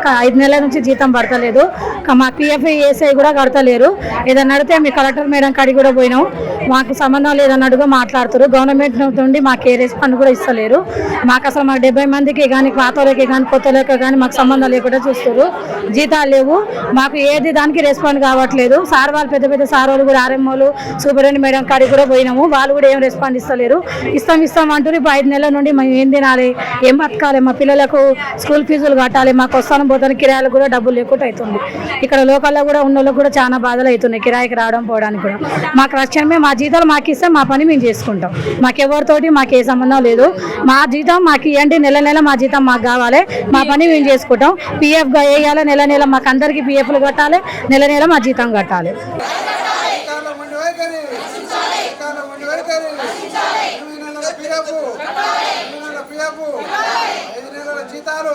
5 నెలల నుంచి జీతం పడతలేదు. మా పిఎఫ్ ఏసఐ కూడా కడతలేరు. ఏదన్నా అడిగితే మీ కలెక్టర్ మేడం కాడికి కూడా పోయినాం, మాకు సంబంధం లేదన్నట్టుగా మాట్లాడుతారు. గవర్నమెంట్ నుండి మాకు ఏ రెస్పాండ్ కూడా ఇస్తలేరు. మాకు అసలు మాకు 70 మందికి కానీ పాతోళ్ళకి కానీ కొత్తలకి కానీ మాకు సంబంధం లేకుండా చూస్తారు. జీతాలు లేవు, మాకు ఏది దానికి రెస్పాండ్ కావట్లేదు. సార్ వాళ్ళు పెద్ద పెద్ద సార్ వాళ్ళు కూడా ఆర్ఎంఓలు సూపరింటెండెంట్ మేడం కాడికి కూడా పోయినాము, వాళ్ళు కూడా ఏం రెస్పాండ్ ఇస్తలేరు. ఇస్తాం అంటారు. ఇప్పుడు 5 నెలల నుండి మేము ఏం తినాలి, ఏం బతకాలి, మా పిల్లలకు స్కూల్ ఫీజులు కట్టాలి, మాకు వస్తాను పోతాను కిరాయిలు కూడా డబ్బులు లేకుండా అవుతుంది. ఇక్కడ లోకల్లో కూడా ఉన్న వాళ్ళకి కూడా చాలా బాధలు అవుతున్నాయి కిరాయికి రావడం పోవడానికి కూడా. మాకు రక్షణమే, మా జీతాలు మాకు ఇస్తే మా పని మేము చేసుకుంటాం. మాకెవరితోటి మాకు ఏ సంబంధం లేదు. మా జీతం మాకు ఇవ్వండి, నెల నెల మా జీతం మాకు కావాలి, మా పని మేము చేసుకుంటాం. పిఎఫ్గా వేయాలి, నెల నెల మాకు అందరికీ పిఎఫ్లు కట్టాలి, నెల నెల మా జీతం కట్టాలి. జీతాలు